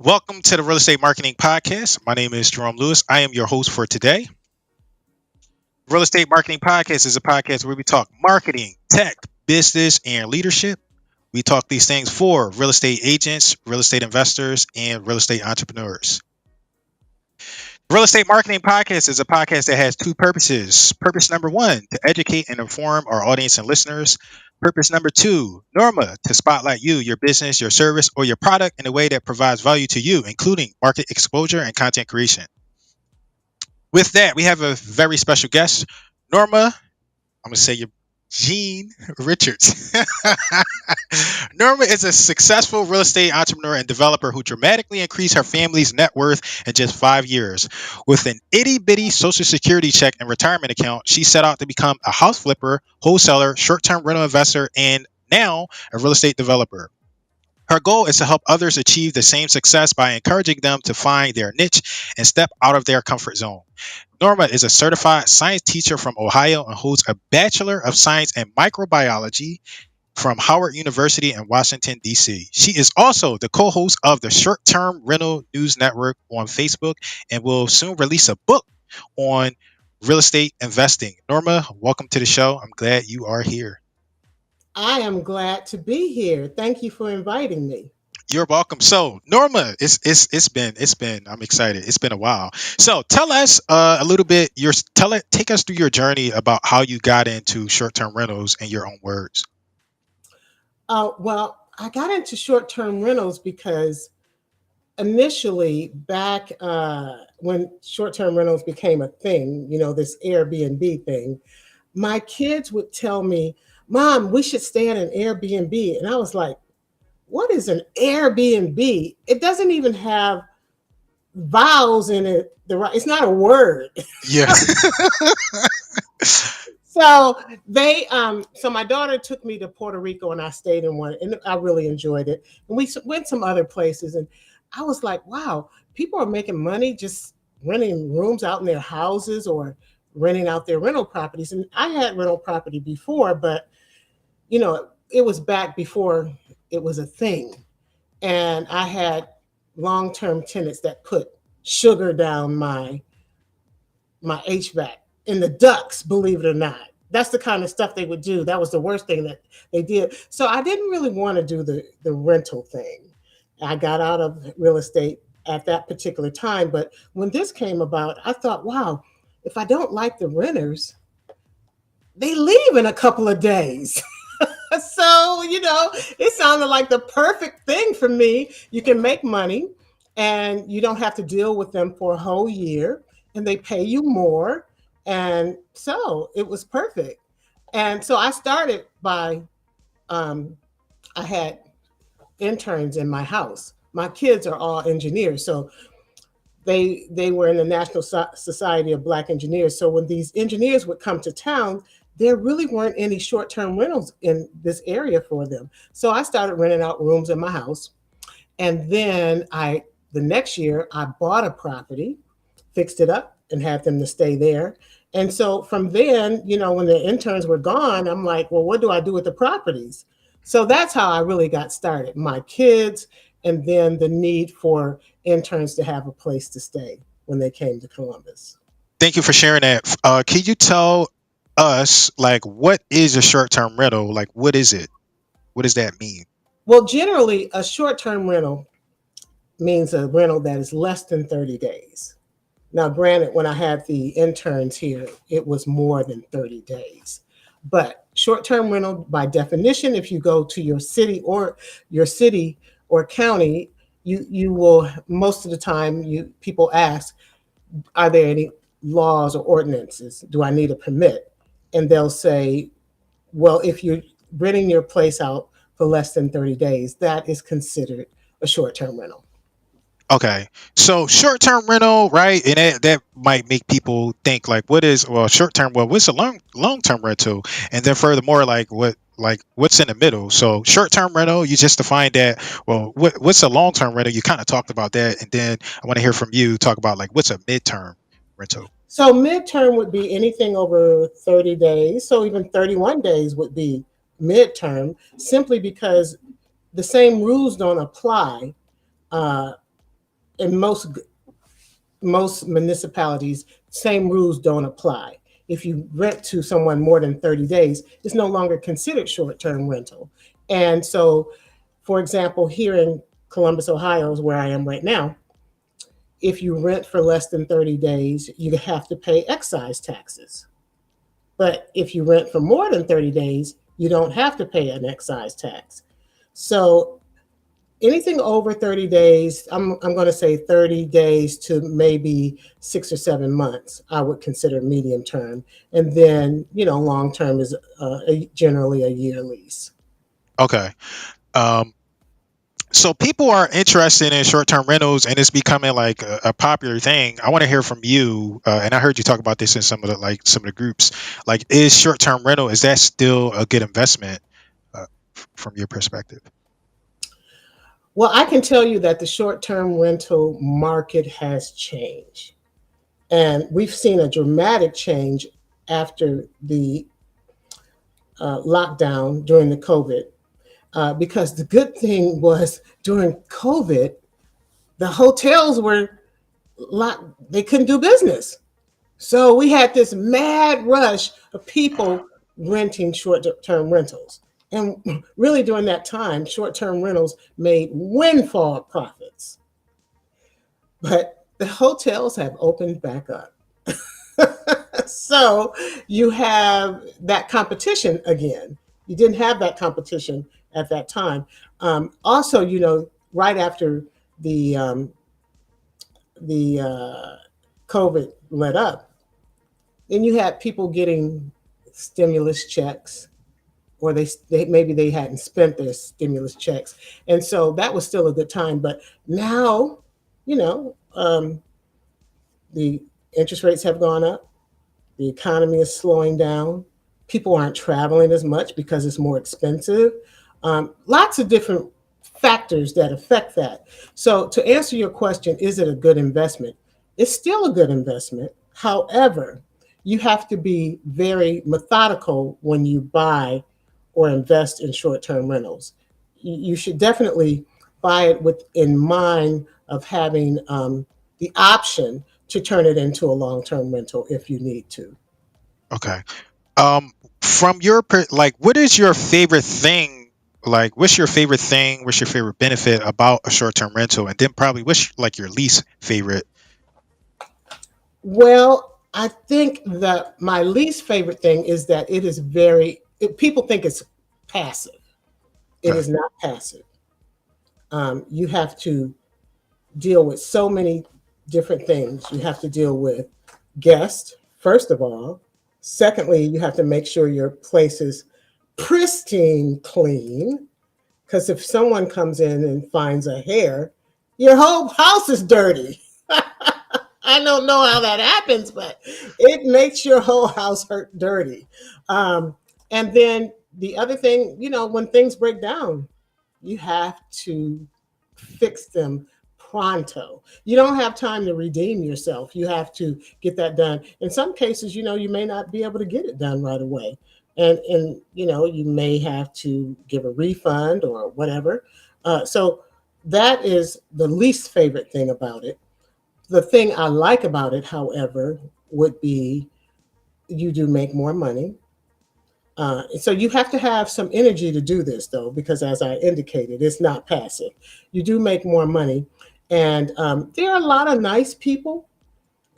Welcome to the Real Estate Marketing Podcast. My name is Jerome Lewis. I am your host for today. Real Estate Marketing Podcast is a podcast where we talk marketing, tech, business, and leadership. We talk these things for real estate agents, real estate investors, and real estate entrepreneurs. Real Estate Marketing Podcast is a podcast that has two purposes. Purpose number one, to educate and inform our audience and listeners. Purpose number two, Norma, to spotlight you, your business, your service, or your product in a way that provides value to you, including market exposure and content creation. With that, we have a very special guest, Norma. I'm going to say your Jean Richards. Norma is a successful real estate entrepreneur and developer who dramatically increased her family's net worth in just 5 years. With an itty bitty social security check and retirement account, she set out to become a house flipper, wholesaler, short term rental investor, and now a real estate developer. Her goal is to help others achieve the same success by encouraging them to find their niche and step out of their comfort zone. Norma is a certified science teacher from Ohio and holds a Bachelor of Science in Microbiology from Howard University in Washington, D.C. She is also the co host of the Short Term Rental News Network on Facebook and will soon release a book on real estate investing. Norma, welcome to the show. I'm glad you are here. I am glad to be here. Thank you for inviting me. You're welcome. So, Norma, it's been. I'm excited. It's been a while. So, tell us a little bit. Take us through your journey about how you got into short term rentals in your own words. Well, I got into short term rentals because initially, back when short term rentals became a thing, this Airbnb thing, my kids would tell me, Mom, we should stay at an Airbnb. And I was like, what is an Airbnb? It doesn't even have vowels in it. It's not a word. Yeah. So my daughter took me to Puerto Rico and I stayed in one and I really enjoyed it. And we went some other places and I was like, wow, people are making money just renting rooms out in their houses or renting out their rental properties. And I had rental property before, but it was back before it was a thing. And I had long-term tenants that put sugar down my HVAC in the ducts, believe it or not. That's the kind of stuff they would do. That was the worst thing that they did. So I didn't really want to do the rental thing. I got out of real estate at that particular time. But when this came about, I thought, wow, if I don't like the renters, they leave in a couple of days. So, it sounded like the perfect thing for me. You can make money and you don't have to deal with them for a whole year and they pay you more. And so it was perfect. And so I started by, I had interns in my house. My kids are all engineers. So they were in the National Society of Black Engineers. So when these engineers would come to town, there really weren't any short-term rentals in this area for them. So I started renting out rooms in my house. And then the next year, I bought a property, fixed it up, and had them to stay there. And so from then, when the interns were gone, I'm like, well, what do I do with the properties? So that's how I really got started. My kids, and then the need for interns to have a place to stay when they came to Columbus. Thank you for sharing that. Can you tell us, like, what is a short term rental? Like, what is it? What does that mean? Well, generally, a short-term rental means a rental that is less than 30 days. Now, granted, when I had the interns here, it was more than 30 days. But short-term rental, by definition, if you go to your city or county, you will, most of the time, people ask, are there any laws or ordinances? Do I need a permit? And they'll say, well, if you're renting your place out for less than 30 days, that is considered a short-term rental. Okay. So short term rental, right? And that might make people think like, what is, well, short term, well, what's a long term rental? And then furthermore, what's in the middle? So short term rental, you just define that. Well, what's a long term rental? You kind of talked about that. And then I want to hear from you talk about like what's a midterm rental. So midterm would be anything over 30 days. So even 31 days would be midterm, simply because the same rules don't apply uh, in most municipalities, same rules don't apply. If you rent to someone more than 30 days, it's no longer considered short-term rental. And so, for example, here in Columbus, Ohio, is where I am right now. If you rent for less than 30 days, you have to pay excise taxes. But if you rent for more than 30 days, you don't have to pay an excise tax. So anything over 30 days, I'm going to say 30 days to maybe 6 or 7 months, I would consider medium term. And then, long term is generally a year lease. Okay. Um, so people are interested in short-term rentals, and it's becoming like a popular thing. I want to hear from you, and I heard you talk about this in some of the groups. Like, is short-term rental, is that still a good investment from your perspective? Well, I can tell you that the short term rental market has changed. And we've seen a dramatic change after the lockdown during the COVID. Because the good thing was during COVID, the hotels were locked, they couldn't do business. So we had this mad rush of people renting short term rentals. And really, during that time, short term rentals made windfall profits. But the hotels have opened back up. So you have that competition again. You didn't have that competition at that time. Also, right after the COVID let up, then you had people getting stimulus checks, or they maybe they hadn't spent their stimulus checks, and so that was still a good time. But now, you know, the interest rates have gone up. The economy is slowing down. People aren't traveling as much because it's more expensive. Lots of different factors that affect that. So, to answer your question, is it a good investment? It's still a good investment. However, you have to be very methodical when you buy or invest in short term rentals. You should definitely buy it with in mind of having the option to turn it into a long term rental if you need to. Okay. Um, from like, what is your favorite thing? Like, what's your favorite thing? What's your favorite benefit about a short-term rental? And then probably what's like your least favorite? Well, I think that my least favorite thing is that it is people think it's passive. It Okay. is not passive. You have to deal with so many different things. You have to deal with guests, first of all. Secondly, you have to make sure your place is pristine clean. Because if someone comes in and finds a hair, your whole house is dirty. I don't know how that happens, but it makes your whole house hurt dirty. Um, and then the other thing, when things break down, you have to fix them pronto. You don't have time to redeem yourself. You have to get that done. In some cases, you may not be able to get it done right away. And you may have to give a refund or whatever. So that is the least favorite thing about it. The thing I like about it, however, would be you do make more money. So you have to have some energy to do this, though, because as I indicated, it's not passive. You do make more money, and there are a lot of nice people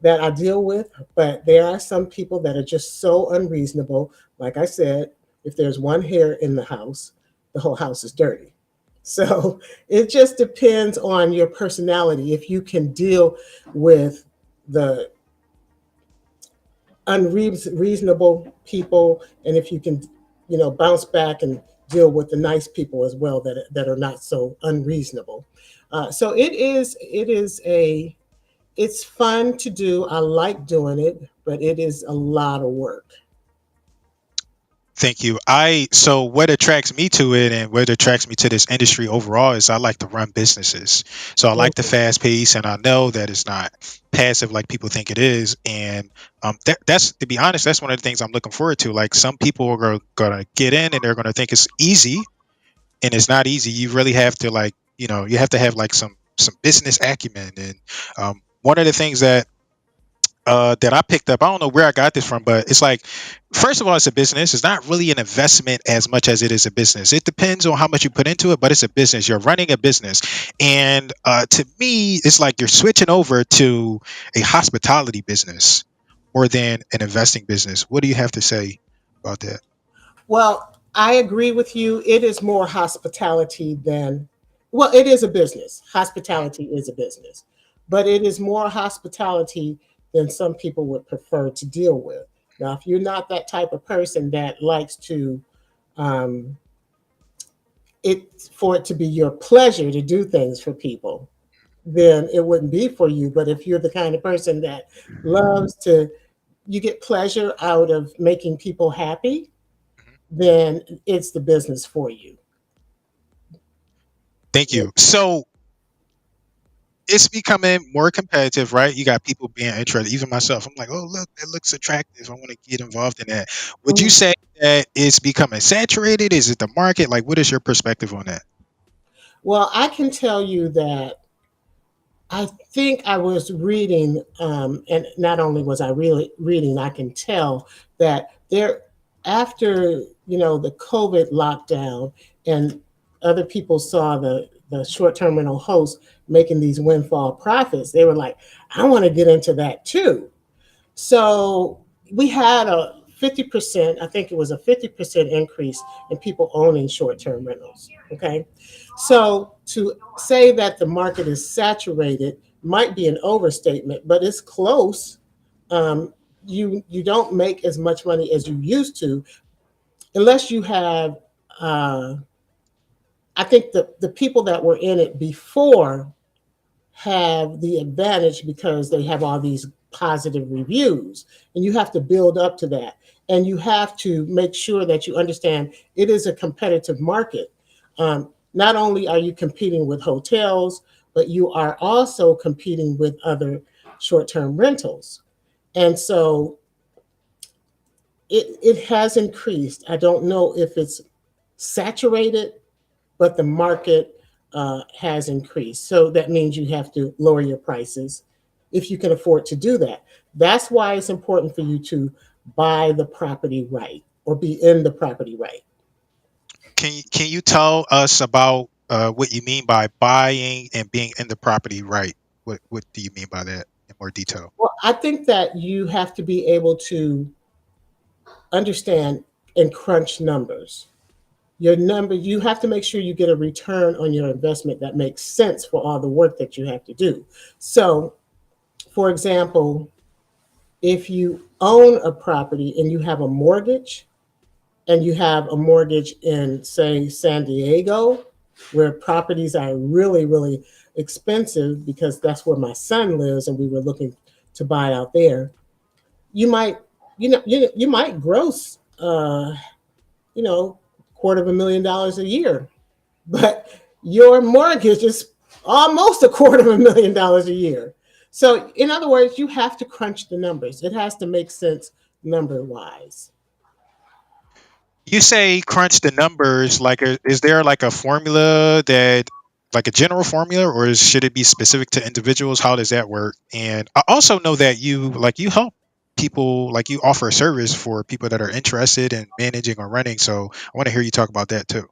that I deal with, but there are some people that are just so unreasonable. Like I said, if there's one hair in the house, the whole house is dirty. So it just depends on your personality. If you can deal with the unreasonable people, and if you can, bounce back and deal with the nice people as well that are not so unreasonable. So it's fun to do. I like doing it, but it is a lot of work. Thank you. So what attracts me to it and what attracts me to this industry overall is I like to run businesses. So I like the Mhm. fast pace, and I know that it's not passive like people think it is. And that's, to be honest, that's one of the things I'm looking forward to. Like, some people are going to get in and they're going to think it's easy, and it's not easy. You really have to, like, you have to have like some business acumen. And one of the things that I picked up. I don't know where I got this from, but it's like, first of all, it's a business. It's not really an investment as much as it is a business. It depends on how much you put into it, but it's a business. You're running a business, and to me, it's like you're switching over to a hospitality business more than an investing business. What do you have to say about that? Well, I agree with you. It is more hospitality than, well, it is a business. Hospitality is a business, but it is more hospitality than some people would prefer to deal with. Now, if you're not that type of person that likes to, um, for it to be your pleasure to do things for people, then it wouldn't be for you. But if you're the kind of person that loves to, you get pleasure out of making people happy, Mhm. then it's the business for you. Thank you. So it's becoming more competitive, right? You got people being interested, even myself. I'm like, oh, look, that looks attractive. I want to get involved in that. Would you Mhm. say that it's becoming saturated? Is it the market? Like, what is your perspective on that? Well, I can tell you that I think I was reading, and not only was I really reading, I can tell that there, after the COVID lockdown, and other people saw the short term rental hosts making these windfall profits, they were like, I want to get into that too. So we had a 50%, I think it was a 50% increase in people owning short term rentals. Okay. So to say that the market is saturated might be an overstatement, but it's close. Um, you don't make as much money as you used to unless you have. Uh, I think the people that were in it before have the advantage because they have all these positive reviews, and you have to build up to that, and you have to make sure that you understand it is a competitive market. Not only are you competing with hotels, but you are also competing with other short-term rentals, and so it has increased. I don't know if it's saturated, but the market has increased. So that means you have to lower your prices if you can afford to do that. That's why it's important for you to buy the property right or be in the property right. Can you tell us about what you mean by buying and being in the property right? What do you mean by that in more detail? Well, I think that you have to be able to understand and crunch numbers. Your number, you have to make sure you get a return on your investment that makes sense for all the work that you have to do. So, for example, if you own a property and you have a mortgage, and you have a mortgage in, say, San Diego, where properties are really, really expensive because that's where my son lives, and we were looking to buy out there, you might, you might gross, you know, $250,000 a year, but your mortgage is almost $250,000 a year. So, in other words, you have to crunch the numbers. It has to make sense number wise. You say crunch the numbers. Like, is there like a formula that, like a general formula, or should it be specific to individuals? How does that work? And I also know that you help people, like you offer a service for people that are interested in managing or running. So I want to hear you talk about that too.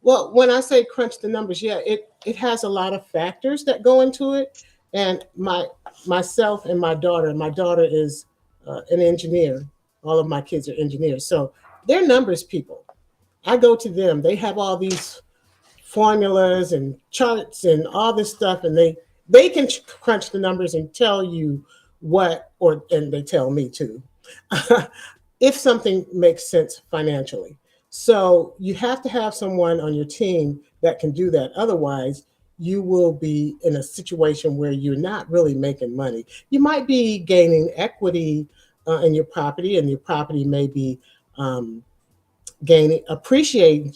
Well, when I say crunch the numbers, yeah, it has a lot of factors that go into it. And myself and my daughter is an engineer. All of my kids are engineers, so they're numbers people. I go to them. They have all these formulas and charts and all this stuff, and they can crunch the numbers and tell you what, or and they tell me too, if something makes sense financially. So you have to have someone on your team that can do that. Otherwise, you will be in a situation where you're not really making money. You might be gaining equity in your property, and your property may be um, gaining appreciating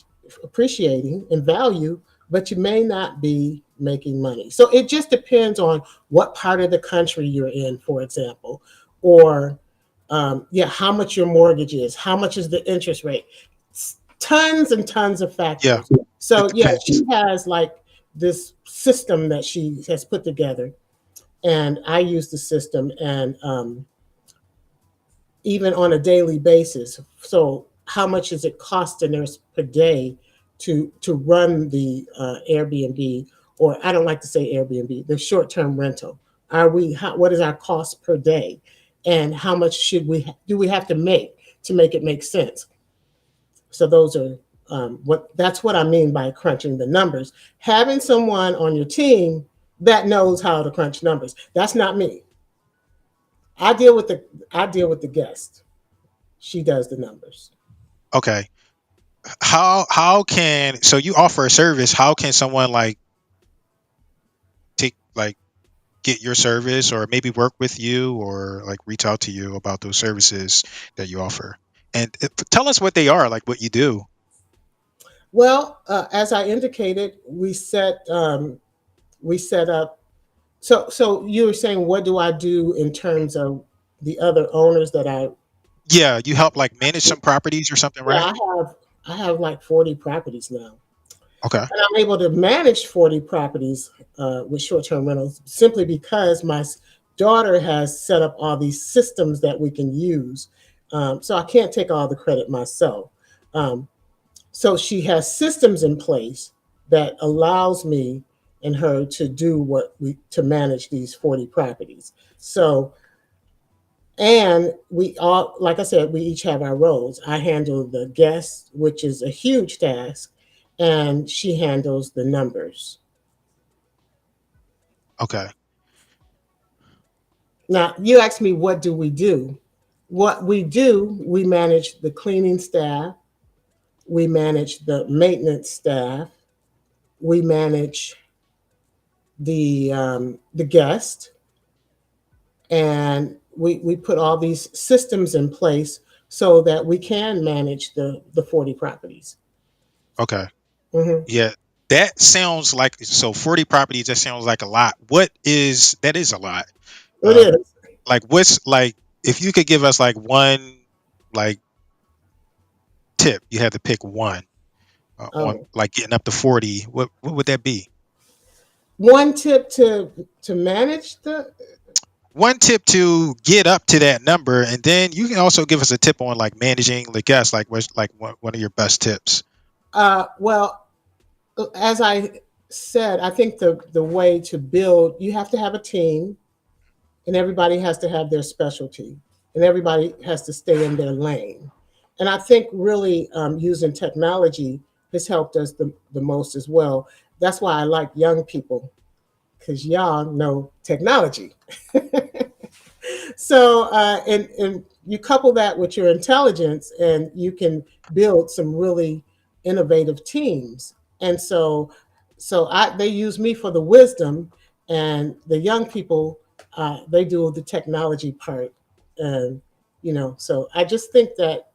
in value, but you may not be making money. So it just depends on what part of the country you're in, for example, or yeah, how much your mortgage is, how much is the interest rate, tons and tons of Yeah, factors. it So yeah, she depends. has like this system that she has put together, and I use the system, and even on a daily basis. So how much is it costing us per day to run the Airbnb, or I don't like to say Airbnb, the short term rental? What is our cost per day, and how much do we have to make it make sense? So those are that's what I mean by crunching the numbers. Having someone on your team that knows how to crunch numbers. That's not me. I deal with the I deal with the guest. She does the numbers. Okay. How can so you offer a service? How can someone like take like get your service or maybe work with you or like reach out to you about those services that you offer? And tell us what they are, like what you do. Well, as I indicated, we set up. So you were saying, what do I do in terms of the other owners that I? Yeah, you help like manage some properties or something, Yeah, right? I have like 40 properties now, Okay. and I'm able to manage 40 properties with short-term rentals simply because daughter has set up all these systems that we can use. So I can't take all the credit myself. Um, so she has systems in place that allows me and her to do what we to manage these 40 properties. So, and we all, like I said, we each have our roles. I handle the guests, which is a huge task, and she handles the numbers. Okay. Now, you asked me, what do we do? What we do, we manage the cleaning staff, we manage the maintenance staff, we manage the guest, and we put all these systems in place so that we can manage the 40 properties. Okay. Hmm. Yeah. That sounds like so 40 properties, that sounds like a lot. What is that is a lot. It Um is. like what's like if you could give us like one like tip, you had to pick one on Oh. like getting up to 40, what would that be? One tip to manage the One tip to get up to that number, and then you can also give us a tip on like managing the guests, like what's like one of your best tips. well, as I said, I think the way to build, you have to have a team, and everybody has to have their specialty, and everybody has to stay in their lane. And I think really using technology has helped us the most as well. That's why I like young people, because y'all know technology. So, and you couple that with your intelligence, and you can build some really innovative teams. And they use me for the wisdom, and the young people, they do the technology part. And so I just think that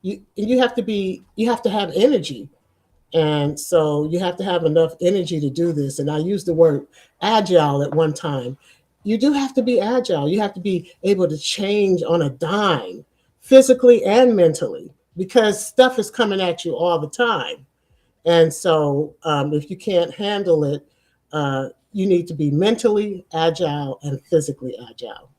you have to have energy, and so you have to have enough energy to do this. And I used the word agile at one time. You do have to be agile. You have to be able to change on a dime, physically and mentally, because stuff is coming at you all the time. And so if you can't handle it, you need to be mentally agile and physically agile.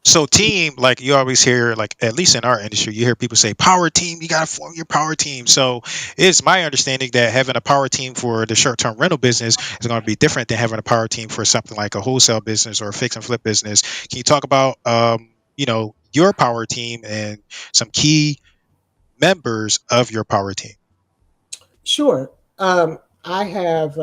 So team, like you always hear, like at least in our industry, you hear people say power team, you gotta form your power team. So it's my understanding that having a power team for the short-term rental business is going to be different than having a power team for something like a wholesale business or a fix and flip business. Can you talk about your power team and some key members of your power team? Sure. I have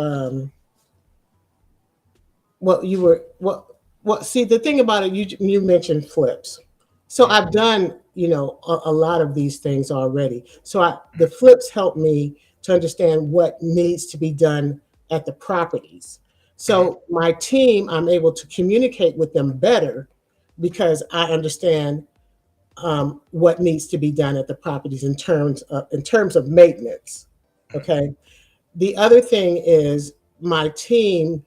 what you were what see the thing about it, you mentioned flips. So Mhm. I've done a lot of these things already. So the flips help me to understand what needs to be done at the properties. Mhm. So my team, I'm able to communicate with them better because I understand what needs to be done at the properties in terms of maintenance. Okay. The other thing is my team,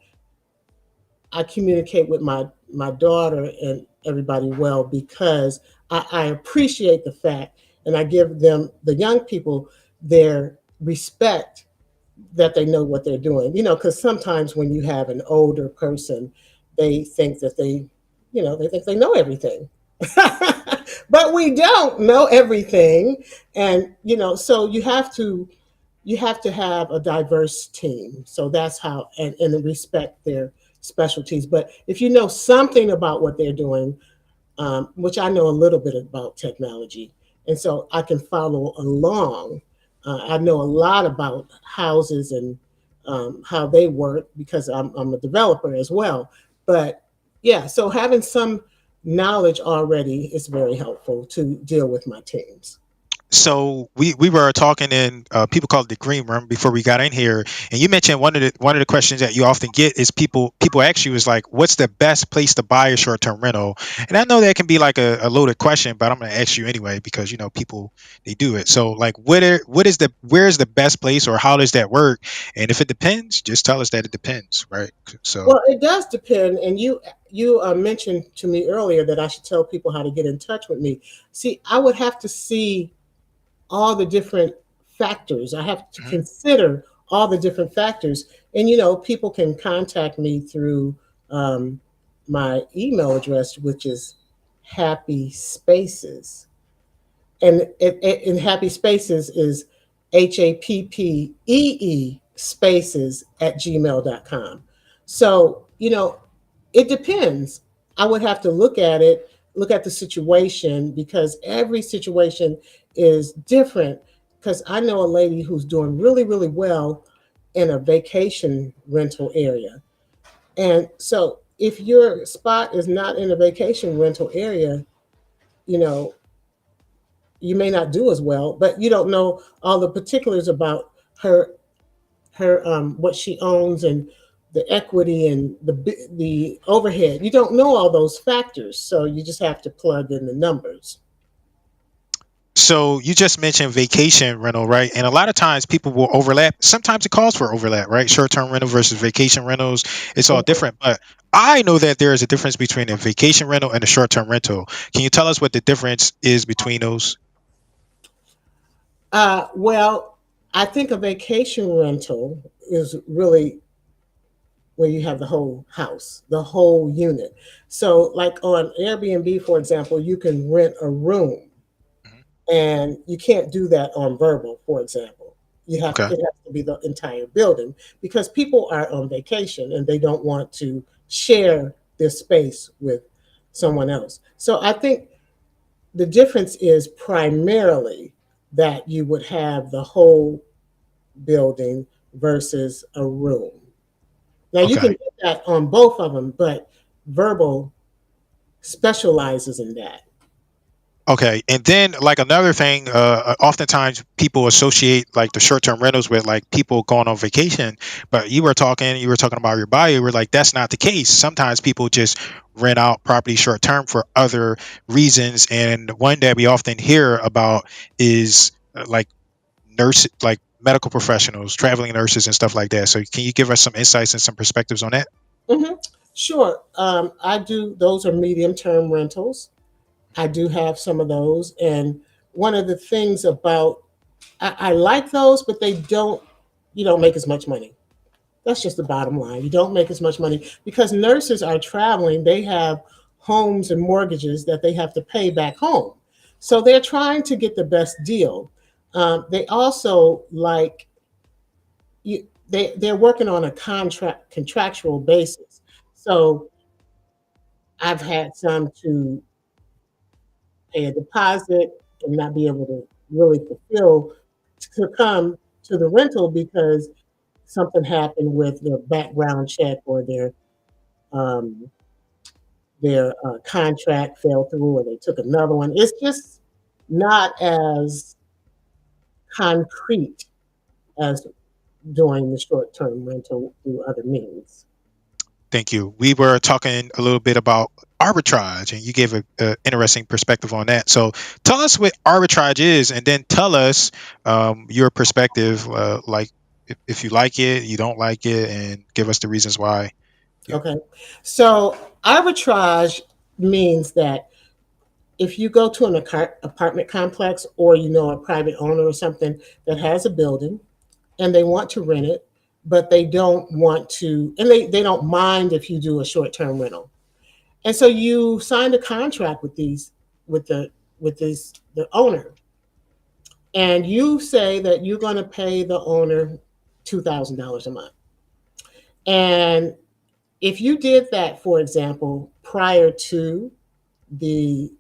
I communicate with my daughter and everybody well because I appreciate the fact, and I give them, the young people, their respect that they know what they're doing. Because sometimes when you have an older person, they think that they think they know everything. But we don't know everything. And so you have to have a diverse team. So that's how, and respect their specialties. But if you know something about what they're doing, which I know a little bit about technology, and so I can follow along. I know a lot about houses and how they work because I'm a developer as well. But yeah, so having some knowledge already is very helpful to deal with my teams. So we were talking in people call it the green room before we got in here, and you mentioned one of the questions that you often get is people ask you is like, what's the best place to buy a short term rental? And I know that can be like a loaded question, but I'm going to ask you anyway because people they do it. So like, where's the best place, or how does that work? And if it depends, just tell us that it depends, right? So. Well, it does depend, and you mentioned to me earlier that I should tell people how to get in touch with me. See, I would have to see all the different factors. I have to Mhm. consider all the different factors. And, people can contact me through um, my email address, which is Happy Spaces. And in Happy Spaces is HAPPEE spaces at gmail.com. So, it depends. I would have to look at it, look at the situation because every situation is different. Because I know a lady who's doing really, really well in a vacation rental area. And so if your spot is not in a vacation rental area, you know, you may not do as well, but you don't know all the particulars about her what she owns and the equity and the overhead. You don't know all those factors, so you just have to plug in the numbers. So you just mentioned vacation rental, right? And a lot of times people will overlap. Sometimes it calls for overlap, right? Short-term rental versus vacation rentals. It's all Mhm. different. But I know that there is a difference between a vacation rental and a short-term rental. Can you tell us what the difference is between those? Well, I think a vacation rental is really where you have the whole house, the whole unit. So, like on Airbnb, for example, you can rent a room, Mhm. and you can't do that on Verbal, for example. Okay. It has to be the entire building because people are on vacation and they don't want to share their space with someone else. So I think the difference is primarily that you would have the whole building versus a room. Now you can Okay. get that on both of them, but Verbal specializes in that. Okay, and then like another thing, oftentimes people associate like the short-term rentals with like people going on vacation. But you were talking about your bio. You were like, that's not the case. Sometimes people just rent out property short-term for other reasons. And one that we often hear about is like like medical professionals, traveling nurses, and stuff like that. So can you give us some insights and some perspectives on that? Hmm. Sure. I do, those are medium term rentals. I do have some of those. And one of the things about, I like those, but you don't make as much money. That's just the bottom line. You don't make as much money because nurses are traveling. They have homes and mortgages that they have to pay back home. So they're trying to get the best deal. They also like they're working on a contractual basis. So I've had some to pay a deposit and not be able to really fulfill to come to the rental because something happened with their background check or um, their contract fell through or they took another one. It's just not as concrete as doing the short term rental through other means. Thank you. We were talking a little bit about arbitrage, and you gave a interesting perspective on that. So, tell us what arbitrage is, and then tell us your perspective, like if you like it, you don't like it, and give us the reasons why. Yeah. Okay. So arbitrage means that if you go to an apartment complex or a private owner or something that has a building and they want to rent it, but they don't want to, and they don't mind if you do a short term rental. And so you signed a contract with these with the with this the owner, and you say that you're going to pay the owner $2,000 a month. And if you did that, for example, prior to the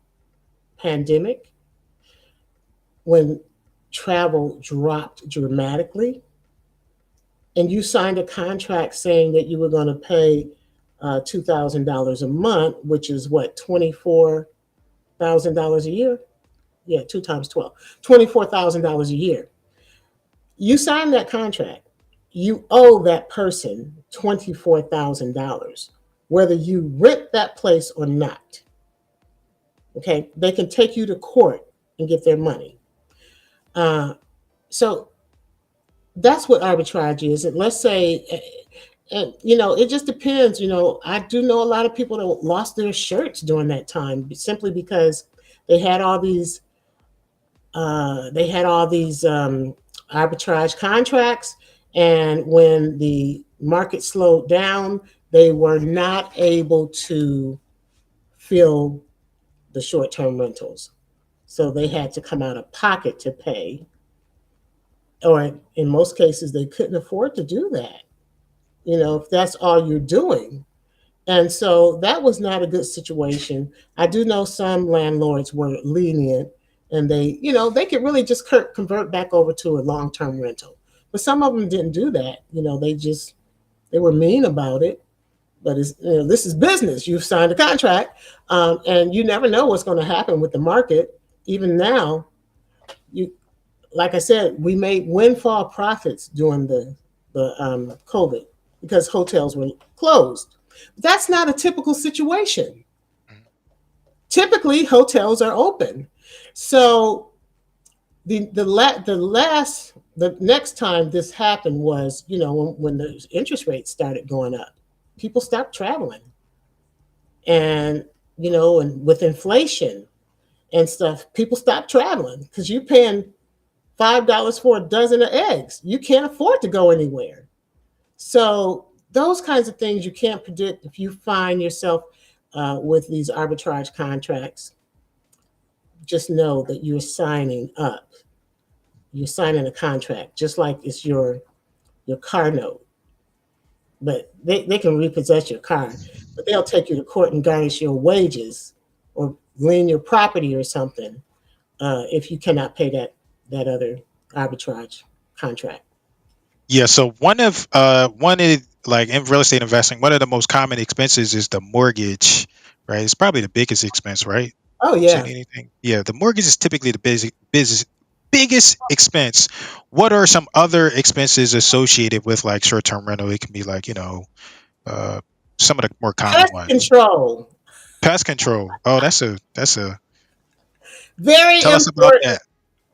pandemic, when travel dropped dramatically, and you signed a contract saying that you were going to pay $2,000 a month, which is what, $24,000 a year? Yeah, two times 12, $24,000 a year. You signed that contract. You owe that person $24,000, whether you rent that place or not. Okay, they can take you to court and get their money. Uh, so that's what arbitrage is. And let's say, and it just depends. I do know a lot of people that lost their shirts during that time simply because they had all these arbitrage contracts, and when the market slowed down, they were not able to fill the short-term rentals, so they had to come out of pocket to pay, or in most cases, they couldn't afford to do that. If that's all you're doing. And so that was not a good situation. I do know some landlords were lenient, and they could really just convert back over to a long-term rental. But some of them didn't do that. They were mean about it. But this is business. You've signed a contract, and you never know what's going to happen with the market. Even now, you like I said, we made windfall profits during the COVID because hotels were closed. That's not a typical situation. Mhm. Typically, hotels are open. So the next time this happened was when the interest rates started going up, people stopped traveling, and and with inflation and stuff, people stopped traveling because you're paying $5 for a dozen of eggs. You can't afford to go anywhere. So those kinds of things you can't predict. If you find yourself with these arbitrage contracts, just know that you're signing up. You're signing a contract, just like it's your car note. But they can repossess your car, but they'll take you to court and garnish your wages or lien your property or something if you cannot pay that other arbitrage contract. Yeah, so one of like in real estate investing, one of the most common expenses is the mortgage, right? It's probably the biggest expense, right? Oh Seen yeah. anything? Yeah, the mortgage is typically the biggest expense. What are some other expenses associated with like short-term rental? It can be like, uh some of the more common Pest ones. control, Pest control. Oh, that's a very tell us about that. important.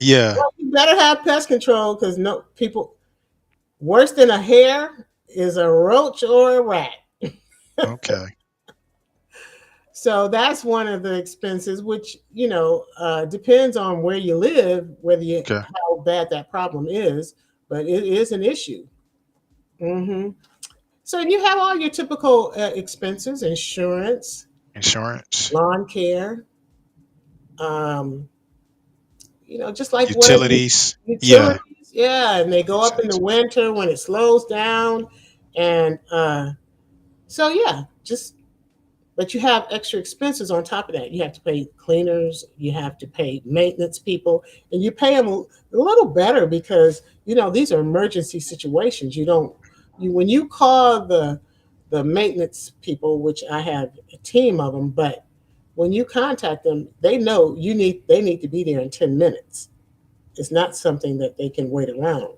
Yeah. Well, you better have pest control because no people worse than a hair is a roach or a rat. Okay. So that's one of the expenses, which depends on where you live, Okay. how bad that problem is, but it is an issue. hmm So you have all your typical expenses: insurance, Insurance, lawn care, um, just like whatever utilities. Yeah. utilities. Yeah, and they go Makes up in the sense. winter when it slows down, and so yeah, just but you have extra expenses on top of that. You have to pay cleaners, you have to pay maintenance people, and you pay them a little better because these are emergency situations. You don't you when you call the maintenance people, which I have a team of them, but when you contact them, they know they need to be there in 10 minutes. It's not something that they can wait around.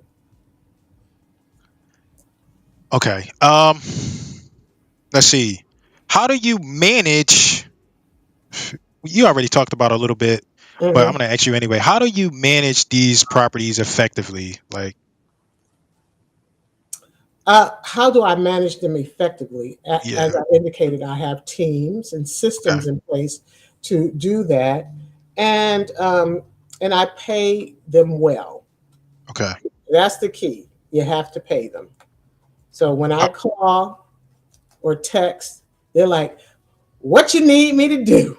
Okay. Let's see. How do you manage? You already talked about a little bit, but I'm hmm going to ask you anyway. How do you manage these properties effectively? Like, How do I manage them effectively? yeah. As I indicated, I have teams and Okay. systems in place to do that, and I pay them well. Okay. That's the key. You have to pay them. So when Uh, I call or text, they're like, what you need me to do?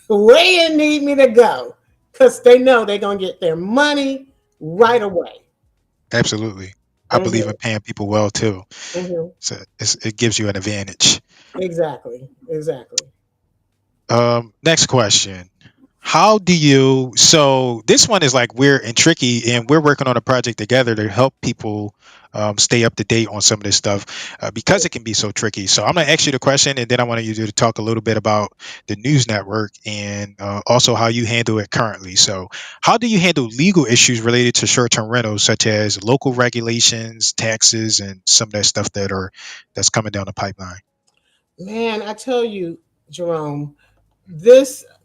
Where you need me to go? Because they know they're going to get their money mhm, right away. absolutely. I believe in Hmm. paying people well too. Hmm. So it gives you an advantage. Exactly. Exactly. Next question. How do you, so this one is like weird and tricky, and we're working on a project together to help people stay up to date on some of this stuff because it can be so tricky. So I'm going to ask you the question, and then I want you to talk a little bit about the news network and also how you handle it currently. So, how do you handle legal issues related to short-term rentals, such as local regulations, taxes, and some of that stuff that's coming down the pipeline? Man, I tell you, Jerome,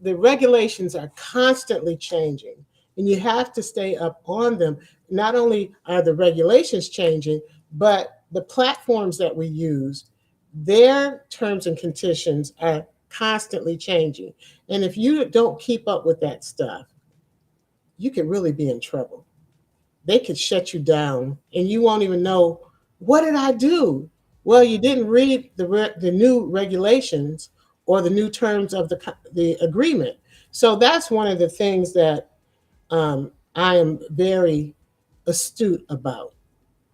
the regulations are constantly changing, and you have to stay up on them. Not only are the regulations changing, but the platforms that we use, their terms and conditions are constantly changing. And if you don't keep up with that stuff, you could really be in trouble. They could shut you down and you won't even know, what did I do? Well, you didn't read the new regulations or the new terms of the agreement. So that's one of the things that I am very astute about.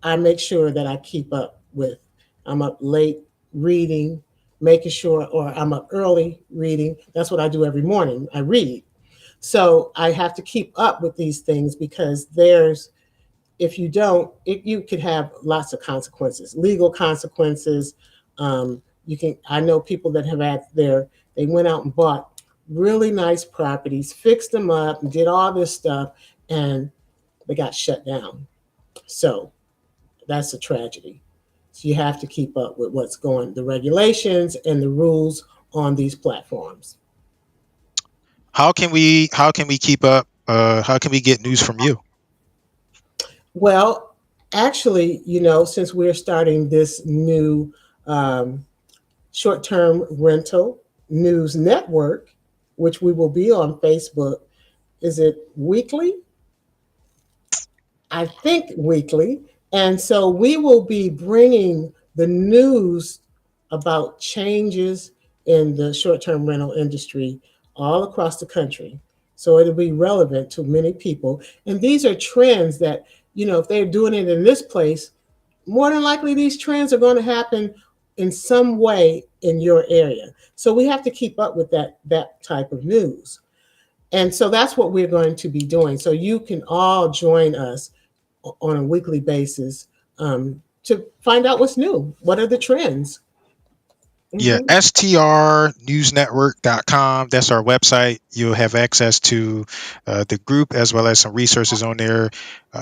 I make sure that I keep up with. I'm up late reading, making sure, or I'm up early reading. That's what I do every morning. I read. So I have to keep up with these things because if you don't, you could have lots of consequences, legal consequences. You can. I know people that have had they went out and bought really nice properties, fixed them up, and did all this stuff, and they got shut down. So that's a tragedy. So you have to keep up with what's going, the regulations and the rules on these platforms. How can we keep up? How can we get news from you? Well, actually, since we're starting this new um, short term rental news network, which we will be on Facebook. Is it weekly? I think weekly. And so we will be bringing the news about changes in the short term rental industry all across the country. So it'll be relevant to many people. And these are trends that, if they're doing it in this place, more than likely these trends are going to happen in some way in your area. So we have to keep up with that type of news. And so that's what we're going to be doing. So you can all join us on a weekly basis to find out what's new. What are the trends? Yeah, Hmm. strnewsnetwork.com. That's our website. You'll have access to the group as well as some resources on there.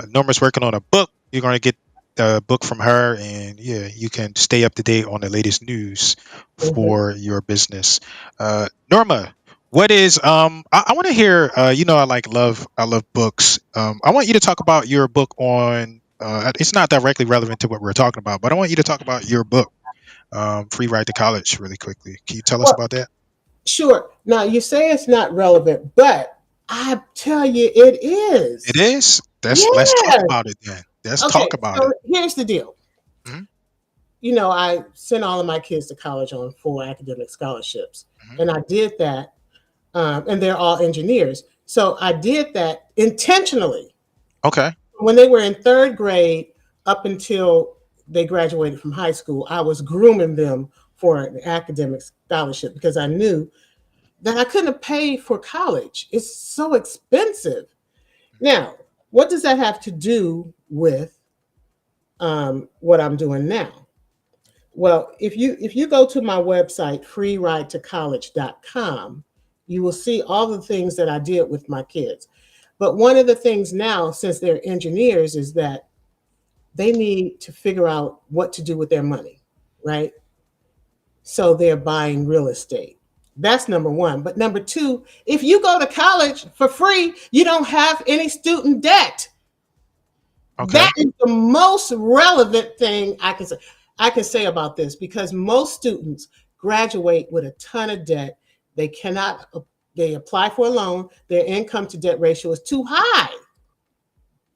Norma's working on a book. You're going to get a book from her, and yeah, you can stay up to date on the latest news Hmm. for your business. Norma, what is I want to hear I love books. I want you to talk about your book on it's not directly relevant to what we're talking about, but I want you to talk about your book, Free Ride to College, really quickly. Can you tell us Well, about that? sure. Now you say it's not relevant, but I tell you it It is. is. Let's talk Yes. about it then. Let's Okay. talk about So it. here's the deal. Hmm. I sent all of my kids to college on 4 academic scholarships. Hmm. And I did that, and they're all engineers. So I did that intentionally. Okay. When they were in third grade, up until they graduated from high school, I was grooming them for an academic scholarship because I knew that I couldn't pay for college. It's so expensive. Now, what does that have to do with what I'm doing now? Well, if you go to my website freeridetocollege.com, you will see all the things that I did with my kids. But one of the things now, since they're engineers, is that they need to figure out what to do with their money, right? So they're buying real estate. That's number one. But number two, if you go to college for free, you don't have any student debt. That Okay. is the most relevant thing I can say about this because most students graduate with a ton of debt. They cannot they apply for a loan, their income to debt ratio is too high.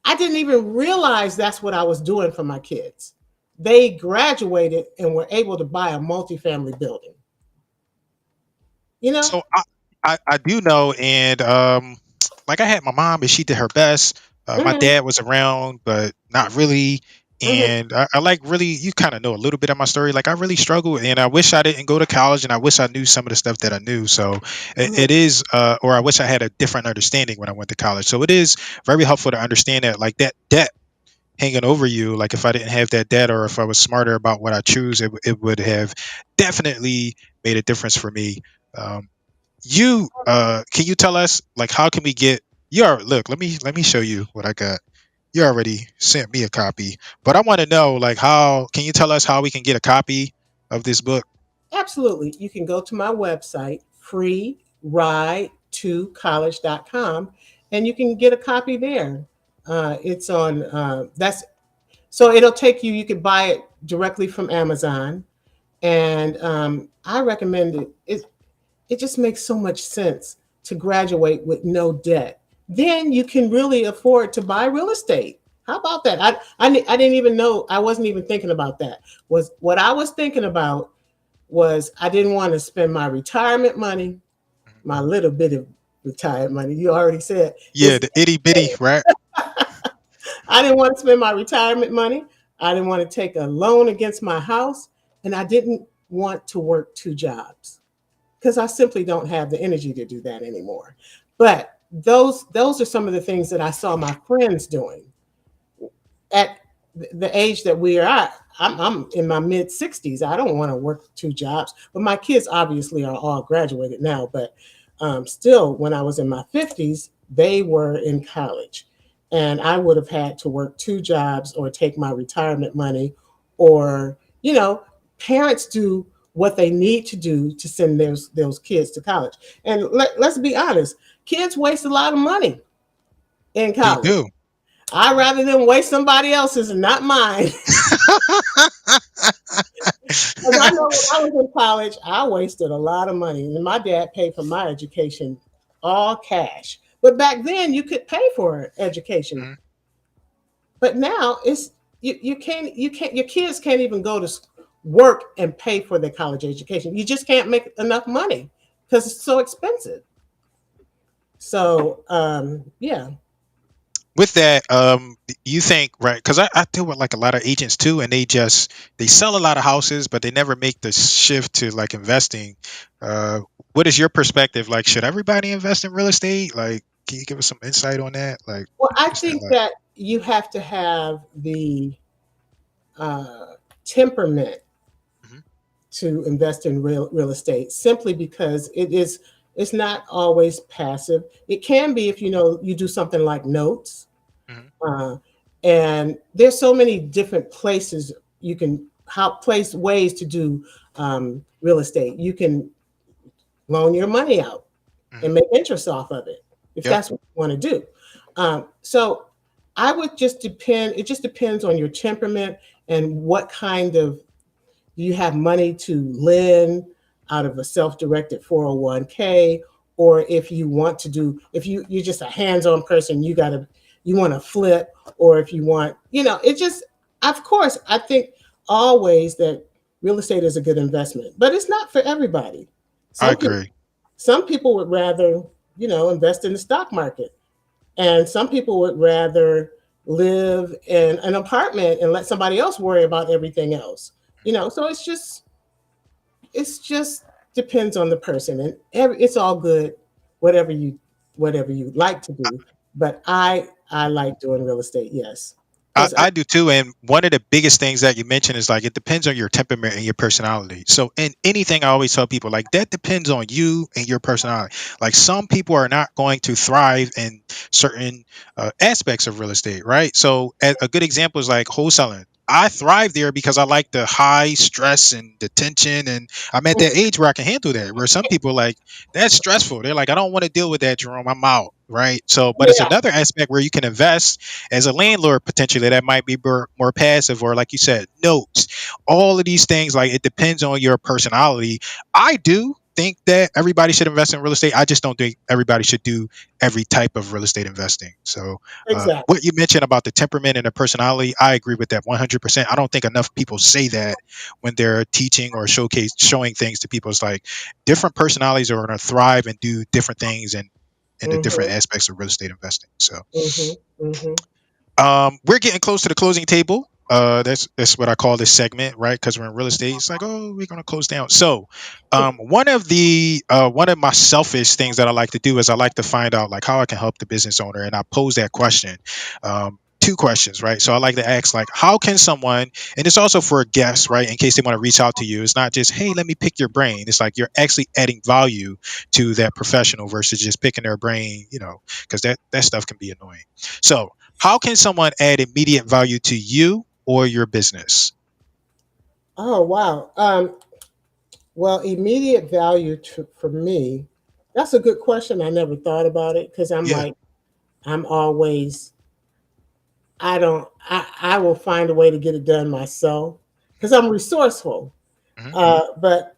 I didn't even realize that's what I was doing for my kids. They graduated and were able to buy a multifamily building. You know? So I do know, and like I had my mom, and she did her best. My Hmm. dad was around, but not really. Hmm. And I like really, you kind of know a little bit of my story. Like I really struggled, and I wish I didn't go to college, and I wish I knew some of the stuff that I knew. So it Hmm. is, or I wish I had a different understanding when I went to college. So it is very helpful to understand that, like that debt hanging over you. Like if I didn't have that debt, or if I was smarter about what I choose, it would have definitely made a difference for me. Um, you can you tell us like how can we get your look, let me show you what I got. You already sent me a copy, but I want to know like how can you tell us how we can get a copy of this book? Absolutely. You can go to my website, freeride2college.com, and you can get a copy there. It's on, that's, so it'll take you, you could buy it directly from Amazon. And I recommend it. It just makes so much sense to graduate with no debt. Then you can really afford to buy real estate. How about that? I didn't even know, I wasn't even thinking about that. Was what I was thinking about was I didn't want to spend my retirement money, Mhm. my little bit of retired money. You already said Yeah, it's. the itty bitty, right? I didn't want to spend my retirement money. I didn't want to take a loan against my house, and I didn't want to work two jobs because I simply don't have the energy to do that anymore. But those are some of the things that I saw my friends doing at the age that we are at. I'm in my mid 60s. I don't want to work two jobs, but my kids obviously are all graduated now. But still, when I was in my 50s, they were in college, and I would have had to work two jobs or take my retirement money, or parents do what they need to do to send those kids to college. And let's be honest, kids waste a lot of money in They college. do. I'd rather them waste somebody else's and not mine. Because I know when I was in college, I wasted a lot of money. And my dad paid for my education all cash. But back then, you could pay for education. Mhm. But now it's you can't your kids can't even go to work and pay for their college education. You just can't make enough money because it's so expensive. So yeah. With that, you think right? Because I deal with like a lot of agents too, and they sell a lot of houses, but they never make the shift to like investing. Uh, what is your perspective? Like, should everybody invest in real estate? Like, can you give us some insight on that? Like, Well, I what's that think like? that you have to have the uh, temperament Hmm. to invest in real estate simply because it's not always passive. It can be if you do something like notes, Hmm. uh, and there's so many different places you can how place ways to do real estate. You can loan your money out and Hmm. make interest off of it if Yep, that's what you want to do. So I would just depend. It just depends on your temperament and what kind of you have money to lend out of a self-directed 401k, or if you want to do if you're just a hands-on person, you want to flip, or if you want it just of course I think always that real estate is a good investment, but it's not for everybody. I some people agree. some people would rather invest in the stock market, and some people would rather live in an apartment and let somebody else worry about everything else. So it's just depends on the person, and it's all good, whatever you like to do. But I like doing real estate, yes, I, because I do too. And one of the biggest things that you mentioned is like it depends on your temperament and your personality. So in anything, I always tell people like that depends on you and your personality. Like some people are not going to thrive in certain aspects of real estate, right? So a good example is like wholesaling. I thrive there because I like the high stress and the tension, and I'm at that age where I can handle that. Where some people like that's stressful. They're like, I don't want to deal with that, Jerome. I'm out, right? So, but it's yeah, another aspect where you can invest as a landlord potentially that might be more passive, or like you said, notes, all of these things. Like it depends on your personality. I do think that everybody should invest in real estate. I just don't think everybody should do every type of real estate investing. So, Exactly. what you mentioned about the temperament and the personality, I agree with that 100%. I don't think enough people say that when they're teaching or showing things to people. It's like different personalities are going to thrive and do different things and in the different Mm-hmm. aspects of real estate investing. So, Mm-hmm. Mm-hmm. we're getting close to the closing table. That's what I call this segment, right? Because we're in real estate. It's like, oh, we're gonna close down. So, one of my selfish things that I like to do is I like to find out like how I can help the business owner, and I pose that question. Two questions, right? So I like to ask like, how can someone, and it's also for guests, right? In case they want to reach out to you, it's not just, hey, let me pick your brain. It's like you're actually adding value to that professional versus just picking their brain, because that stuff can be annoying. So how can someone add immediate value to you or your business? Oh wow. Well, immediate value for me. That's a good question. I never thought about it because I'm Yeah. like I'm always. I don't. I will find a way to get it done myself because I'm resourceful. Hmm. But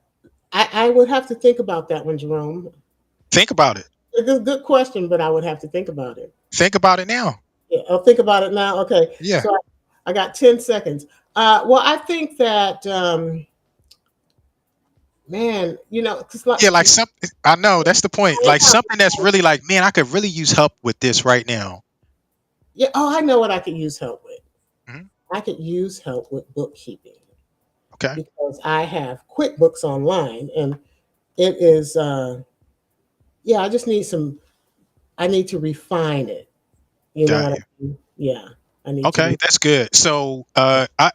I would have to think about that one, Jerome. Think about it. It's a good question, but I would have to think about it. Think about it now. Yeah, I'll think about it now. Okay, Yeah. so I got 10 seconds. Well, I think that man, because like, Yeah, like something. I know that's the point. Like something that's really like, man, I could really use help with this right now. yeah. Oh, I know what I could use help with. Hmm. I could use help with bookkeeping Okay. because I have QuickBooks online, and it is. Yeah, I just need some. I need to refine it. You know Got what I you. mean? Yeah, I need to. Okay, that's good. So, I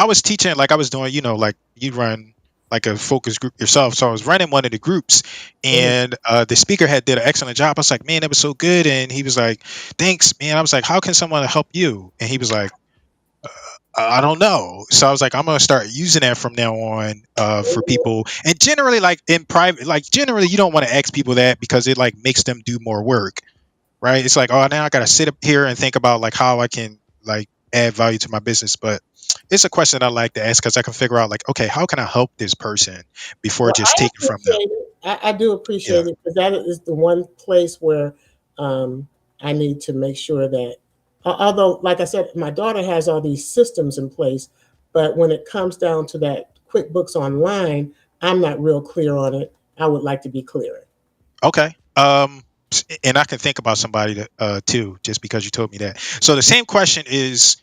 was teaching, like I was doing, like you run like a focus group yourself. So I was running one of the groups, Mhm. and the speaker had did an excellent job. I was like, man, that was so good, and he was like, thanks, man. I was like, how can someone help you? And he was like, I don't know. So I was like, I'm gonna start using that from now on for people. And generally, like in private, like generally, you don't want to ask people that because it like makes them do more work, right? It's like, oh, now I got to sit up here and think about like how I can like add value to my business. But it's a question I like to ask because I can figure out like, okay, how can I help this person before Well, just I taking from them? appreciate it. I do Yeah. appreciate it because that is the one place where um, I need to make sure that, although, like I said, my daughter has all these systems in place, but when it comes down to that QuickBooks Online, I'm not real clear on it. I would like to be clearer. Okay. And I can think about somebody that too, just because you told me that. So the same question is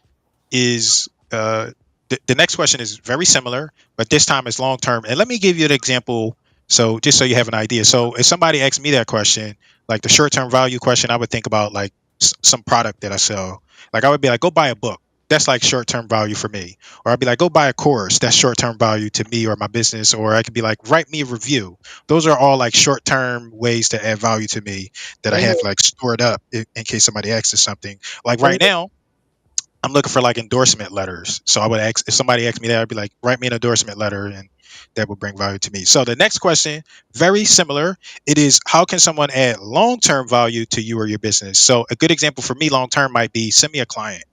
the next question is very similar, but this time it's long term. And let me give you an example. So just so you have an idea. So if somebody asks me that question, like the short term value question, I would think about like some product that I sell. Like I would be like, go buy a book. That's like short term value for me. Or I'd be like, go buy a course. That's short term value to me or my business. Or I could be like, write me a review. Those are all like short term ways to add value to me that I have Mhm, like stored up in case somebody asks us something. Like right mhm. now, I'm looking for like endorsement letters. So I would ask if somebody asked me that, I'd be like, write me an endorsement letter, and that would bring value to me. So the next question, very similar. It is how can someone add long term value to you or your business? So a good example for me, long term, might be send me a client,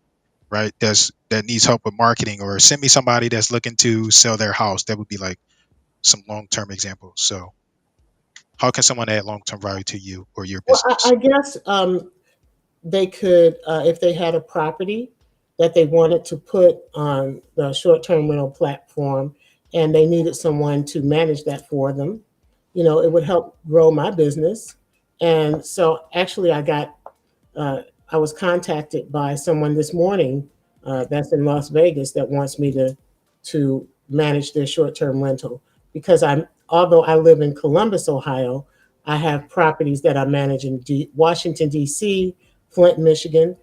right? That needs help with marketing, or send me somebody that's looking to sell their house. That would be like some long term examples. So how can someone add long term value to you or your Well, business? I guess they could, if they had a property that they wanted to put on the short-term rental platform, and they needed someone to manage that for them, it would help grow my business. And so, actually, uh, I was contacted by someone this morning that's in Las Vegas that wants me to manage their short-term rental because although I live in Columbus, Ohio, I have properties that I manage in Washington D.C., Flint, Michigan,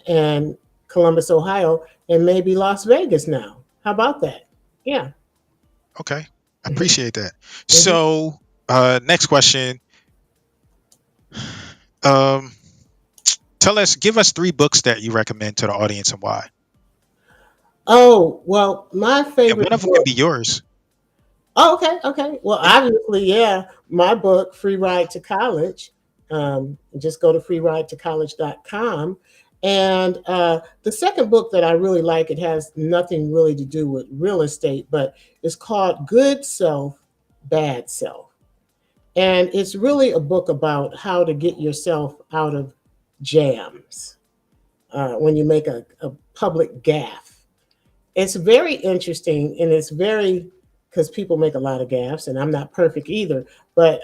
and Columbus, Ohio, and maybe Las Vegas now. How about that? Yeah. Okay, I appreciate that. Mhm. So next question. Um, give us three books that you recommend to the audience and why. Oh, well, my And one favorite of them can book. be yours. Oh, okay, okay. Well, Yeah. obviously, yeah, my book, Free Ride to College. Just go to freeridetocollege.com. And the second book that I really like, it has nothing really to do with real estate, but it's called Good Self, Bad Self. And it's really a book about how to get yourself out of jams when you make a public gaffe. It's very interesting, and it's very, because people make a lot of gaffes, and I'm not perfect either, but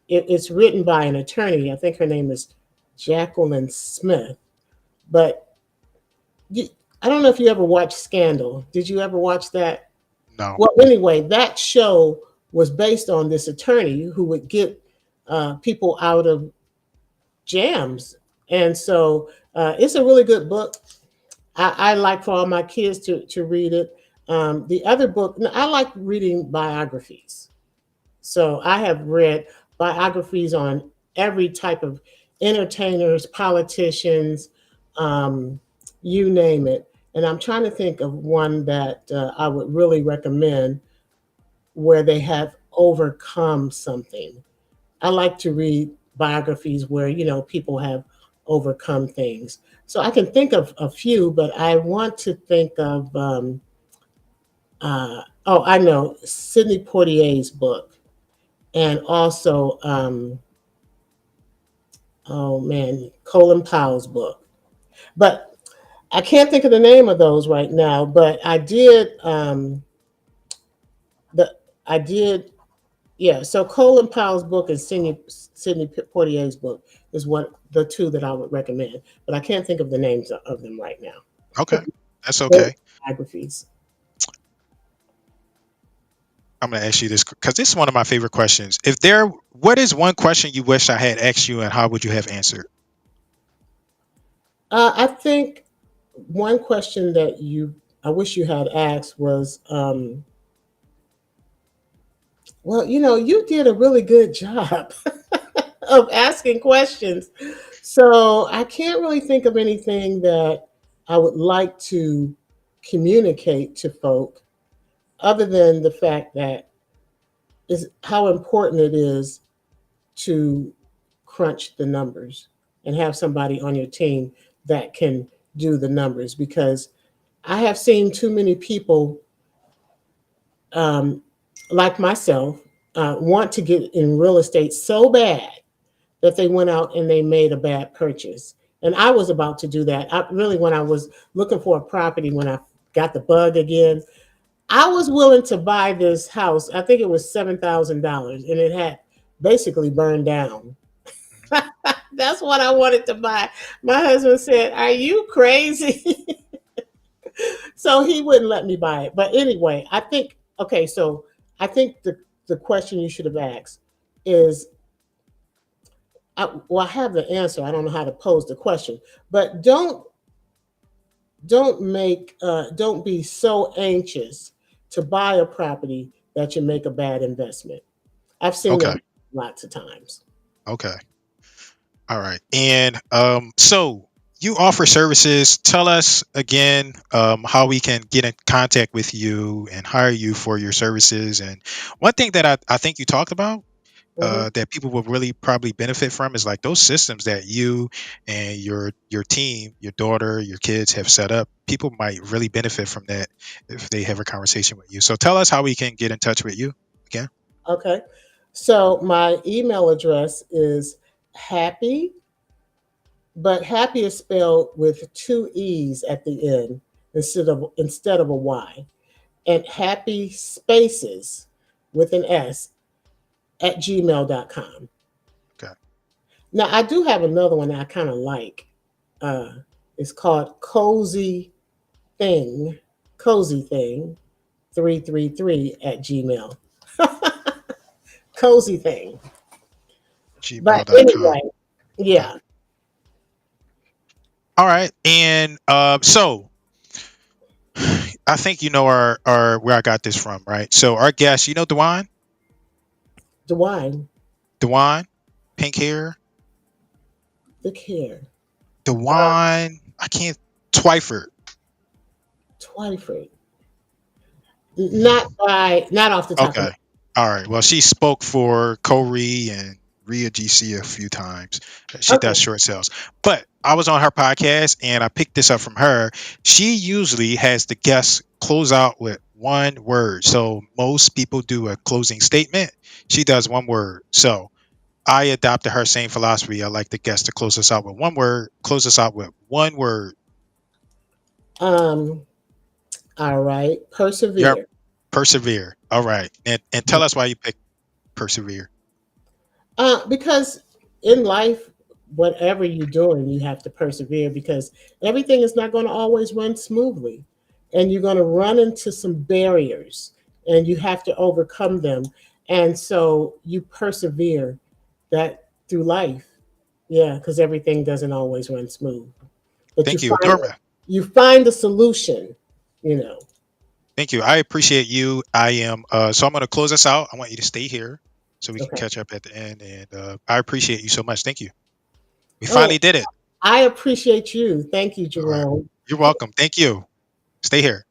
it's written by an attorney. I think her name is Jacqueline Smith. But you, I don't know if you ever watched Scandal. Did you ever watch that? No. Well, anyway, that show was based on this attorney who would get people out of jams. And so it's a really good book. I like for all my kids to read it. The other book, I like reading biographies. So I have read biographies on every type of entertainers, politicians, um, you name it. And I'm trying to think of one that I would really recommend where they have overcome something. I like to read biographies where, people have overcome things. So I can think of a few, but I want to think of, oh, I know, Sidney Poitier's book, and also, oh man, Colin Powell's book. But I can't think of the name of those right now, but the, I did, yeah. So Colin Powell's book and Sidney Poitier's book is what the two that I would recommend, but I can't think of the names of them right now. Okay. That's Those okay. biographies. I'm going to ask you this because this is one of my favorite questions. What is one question you wish I had asked you, and how would you have answered? I think one question that I wish you had asked was, well, you did a really good job of asking questions. So I can't really think of anything that I would like to communicate to folk other than the fact that is how important it is to crunch the numbers and have somebody on your team that can do the numbers, because I have seen too many people um, like myself want to get in real estate so bad that they went out and they made a bad purchase. And I was about to do that. When I was looking for a property, when I got the bug again, I was willing to buy this house. I think it was $7,000, and it had basically burned down. That's what I wanted to buy. My husband said, "Are you crazy?" So he wouldn't let me buy it. But anyway, I think, okay, so I think the question you should have asked is, well, I have the answer. I don't know how to pose the question, but don't be so anxious to buy a property that you make a bad investment. I've seen Okay. that lots of times. Okay. All right. And so you offer services. Tell us again how we can get in contact with you and hire you for your services. And one thing that I think you talked about Hmm. that people will really probably benefit from is like those systems that you and your team, your daughter, your kids have set up. People might really benefit from that if they have a conversation with you. So tell us how we can get in touch with you again. Okay. So my email address is happy, but happy is spelled with two E's at the end instead of a Y. And happy spaces with an S at gmail.com. Okay. Now I do have another one that I kind of like. Uh, it's called cozy thing 333 at Gmail. Cozy thing. But Gmail.com. anyway, Okay. yeah, All right. And so I think you know our where I got this from, right? So our guest, you know Dewan? DeWine, Dewan, pink hair. look here. Dewan, I can't Twyford. Twyford. Not off the top of my. Okay. All right. Well, she spoke for Corey and Rhea GC a few times. She Okay. does short sales. But I was on her podcast and I picked this up from her. She usually has the guests close out with one word. So most people do a closing statement. She does one word. So I adopted her same philosophy. I like the guest to close us out with one word. Close us out with one word. Um, all right. Yep. Persevere. Persevere. All right. And tell us why you picked persevere. Because in life, whatever you're doing, you have to persevere because everything is not going to always run smoothly. And you're going to run into some barriers and you have to overcome them. And so you persevere that through life. Yeah, because everything doesn't always run smooth. But Thank you, Norma. you find the solution, you know. Thank you. I appreciate you. I am so I'm going to close us out. I want you to stay here so we can Okay. catch up at the end. And I appreciate you so much. Thank you. We Oh, finally did it. I appreciate you. Thank you, All right. Jerome. You're welcome. Thank you. Stay here.